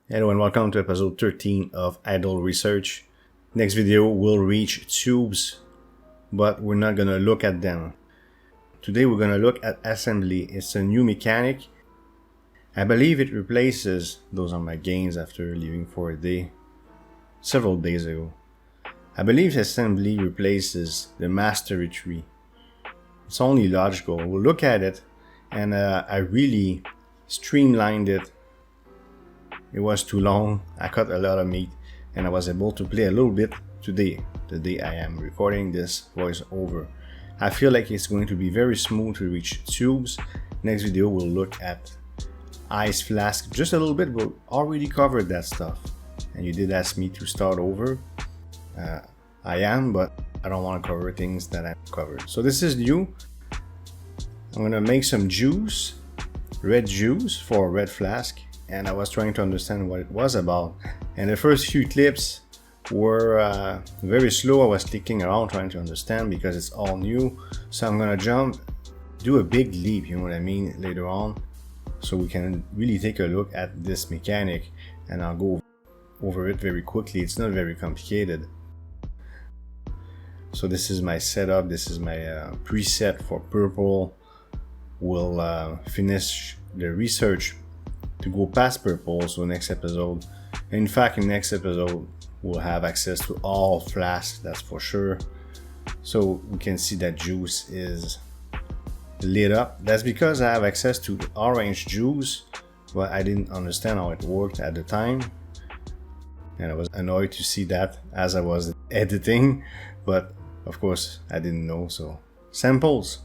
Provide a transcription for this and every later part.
Hello and welcome to episode 13 of Idle Research. Next video will reach tubes, but we're not gonna look at them. Today we're gonna look at assembly. It's a new mechanic. I believe it replaces, those are my gains after leaving for a day, several days ago. I believe assembly replaces the mastery tree. It's only logical. We'll look at it, and I really streamlined it. It was too long, I cut a lot of meat, and I was able to play a little bit today, the day I am recording this voiceover. I feel like it's going to be very smooth to reach tubes. Next video we'll look at ice flask, just a little bit. We already covered that stuff, and you did ask me to start over. I am, but I don't want to cover things that I've covered. So this is new. I'm gonna make some juice, red juice for a red flask. And I was trying to understand what it was about, and the first few clips were very slow. I was clicking around trying to understand because it's all new. So I'm gonna do a big leap, you know what I mean, later on, so we can really take a look at this mechanic, and I'll go over it very quickly. It's not very complicated. So this is my setup. This is my preset for purple. We'll finish the research to go past purple, so next episode, in fact in next episode we'll have access to all flasks, that's for sure. So we can see that juice is lit up. That's because I have access to the orange juice, but I didn't understand how it worked at the time, and I was annoyed to see that as I was editing, but of course I didn't know. So samples,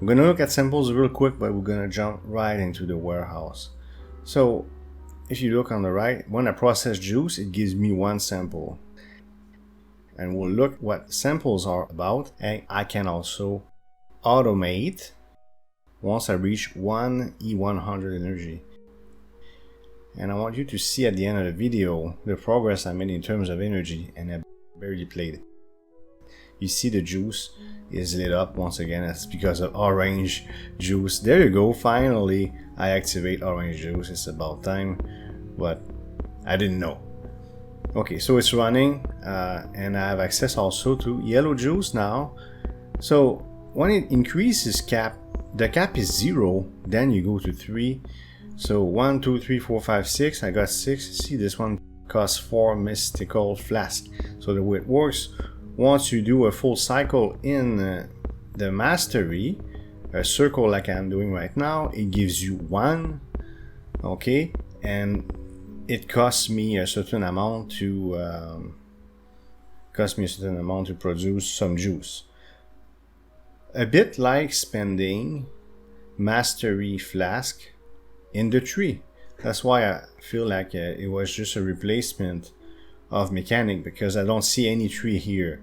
we're gonna look at samples real quick, but we're gonna jump right into the warehouse. So if you look on the right, when I process juice, it gives me one sample, and we'll look what samples are about. And I can also automate once I reach 1 E100 energy. And I want you to see at the end of the video the progress I made in terms of energy, and I barely played it. You see the juice is lit up once again. That's because of orange juice. There you go, finally I activate orange juice. It's about time, but I didn't know. Okay, so it's running, and I have access also to yellow juice now. So when it increases cap, the cap is 0, then you go to 3. So 1, 2, 3, 4, 5, 6. I got 6. See, this one costs 4 mystical flask. So the way it works, once you do a full cycle in the mastery, a circle like I'm doing right now, it gives you 1, okay, and it costs me a certain amount to produce some juice. A bit like spending mastery flask in the tree. That's why I feel like it was just a replacement of mechanic, because I don't see any tree here,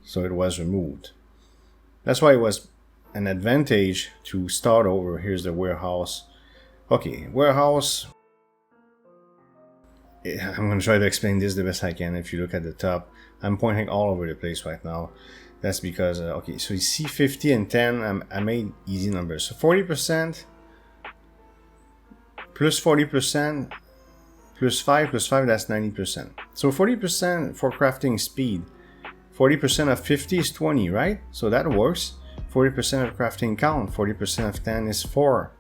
so it was removed. That's why it was an advantage to start over. Here's the warehouse. Okay, warehouse, I'm going to try to explain this the best I can. If you look at the top, I'm pointing all over the place right now. That's because okay, so you see 50 and 10, I made easy numbers. So 40% plus 40% plus 5 plus 5, that's 90%. So 40% for crafting speed. 40% of 50 is 20, right? So that works. 40% of crafting count. 40% of 10 is 4.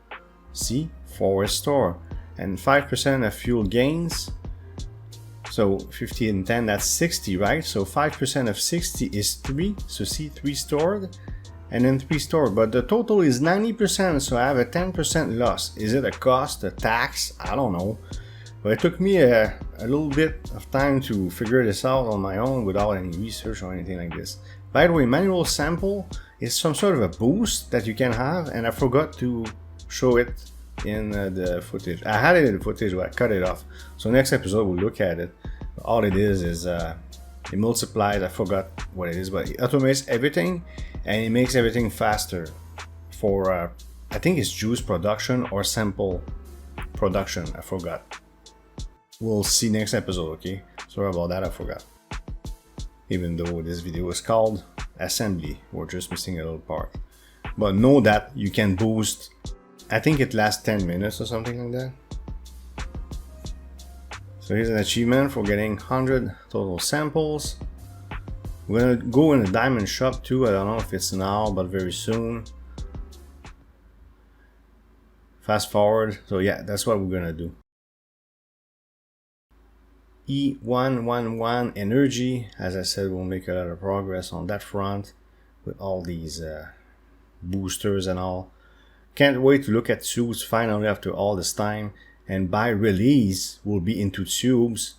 See? 4 is store. And 5% of fuel gains. So 50 and 10, that's 60, right? So 5% of 60 is 3. So see, 3 stored and then 3 stored. But the total is 90%, so I have a 10% loss. Is it a cost, a tax? I don't know. But it took me a little bit of time to figure this out on my own without any research or anything like this. By the way, manual sample is some sort of a boost that you can have, and I forgot to show it in the footage. I had it in the footage, but I cut it off. So next episode we'll look at it. All it is it multiplies. I forgot what it is, but it automates everything, and it makes everything faster for I think it's juice production or sample production. I forgot. We'll see next episode, okay? Sorry about that, I forgot. Even though this video is called assembly, we're just missing a little part. But know that you can boost, I think it lasts 10 minutes or something like that. So here's an achievement for getting 100 total samples. We're gonna go in the diamond shop too. I don't know if it's now, but very soon. Fast forward. So yeah, that's what we're gonna do. E111 energy. As I said, we'll make a lot of progress on that front with all these boosters and all. Can't wait to look at tubes finally after all this time. And by release, we'll be into tubes.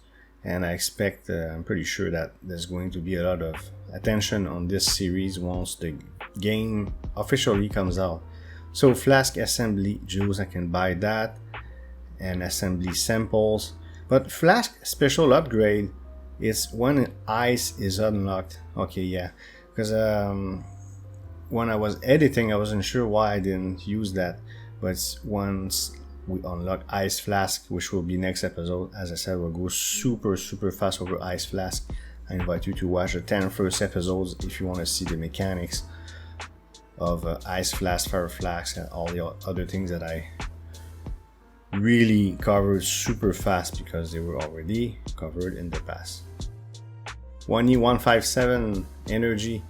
And I expect, I'm pretty sure that there's going to be a lot of attention on this series once the game officially comes out. So flask assembly juice, I can buy that. And assembly samples. But flask special upgrade is when ice is unlocked. Okay, yeah. Because when I was editing, I wasn't sure why I didn't use that. But once we unlock ice flask, which will be next episode, as I said, we'll go super fast over ice flask. I invite you to watch the 10 first episodes if you want to see the mechanics of ice flask, fire flask, and all the other things that I really covered super fast because they were already covered in the past. 1E157 energy.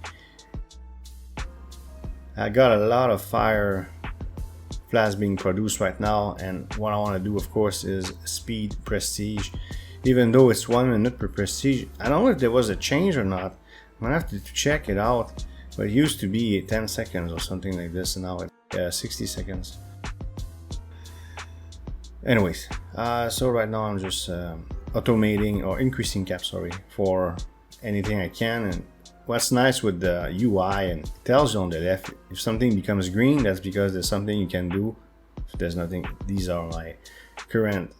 I got a lot of fire flasks being produced right now, and what I want to do, of course, is speed prestige. Even though it's 1 minute per prestige, I don't know if there was a change or not. I'm gonna have to check it out. But it used to be 10 seconds or something like this, and now it's 60 seconds. Anyways, so right now I'm just automating or increasing cap, for anything I can. And what's nice with the UI, and it tells you on the left, if something becomes green, that's because there's something you can do. If there's nothing, these are my current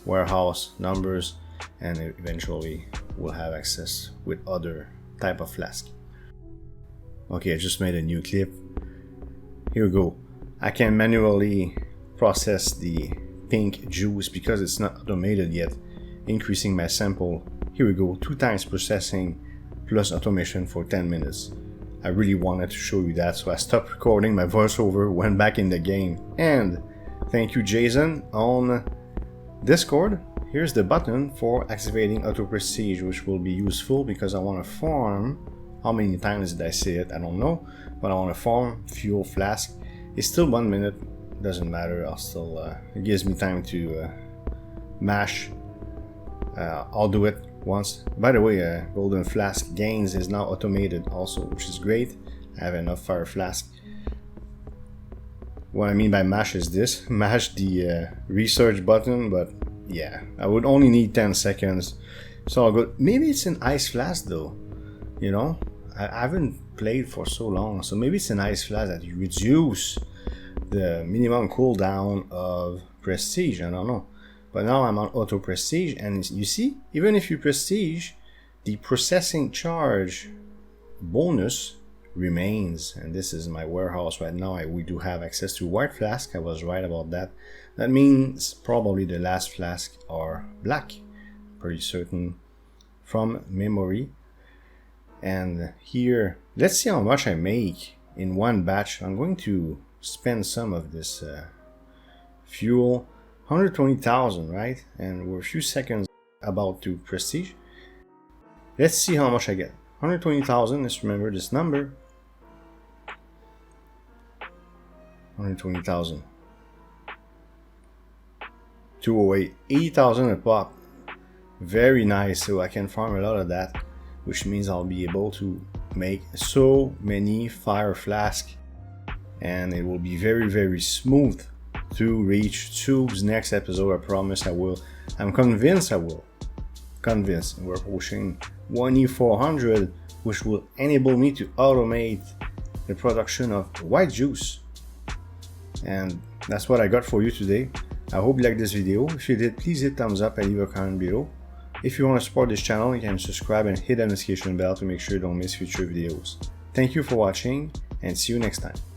warehouse numbers, and eventually we'll have access with other type of flask. Okay, I just made a new clip. Here we go. I can manually process the pink juice because it's not automated yet, increasing my sample. Here we go, 2 times processing plus automation for 10 minutes. I really wanted to show you that, so I stopped recording my voiceover, went back in the game. And thank you, Jason, on Discord. Here's the button for activating auto prestige, which will be useful because I want to farm. How many times did I say it? I don't know, but I want to farm fuel flask. It's still 1 minute, doesn't matter. I'll still it gives me time to mash. I'll do it once. By the way, golden flask gains is now automated also, which is great. I have enough fire flask. What I mean by mash is this: mash the research button, but yeah, I would only need 10 seconds. So I'll go. Maybe it's an ice flask though, you know. I haven't played for so long, so maybe it's an ice flask that you reduce the minimum cooldown of prestige. I don't know, but now I'm on auto prestige, and you see, even if you prestige, the processing charge bonus remains. And this is my warehouse right now. We do have access to white flask. I was right about that. That means probably the last flask are black, pretty certain from memory. And here, let's see how much I make in one batch. I'm going to spend some of this fuel, 120,000, right? And we're a few seconds about to prestige. Let's see how much I get. 120,000, let's remember this number. 120,000. 208, 80,000 a pop. Very nice, so I can farm a lot of that, which means I'll be able to make so many fire flasks, and it will be very smooth to reach tubes next episode. I promise I will. I'm convinced I will. Convinced. We're pushing 1E400, which will enable me to automate the production of white juice. And that's what I got for you today. I hope you liked this video. If you did, please hit thumbs up and leave a comment below. If you want to support this channel, you can subscribe and hit the notification bell to make sure you don't miss future videos. Thank you for watching, and see you next time.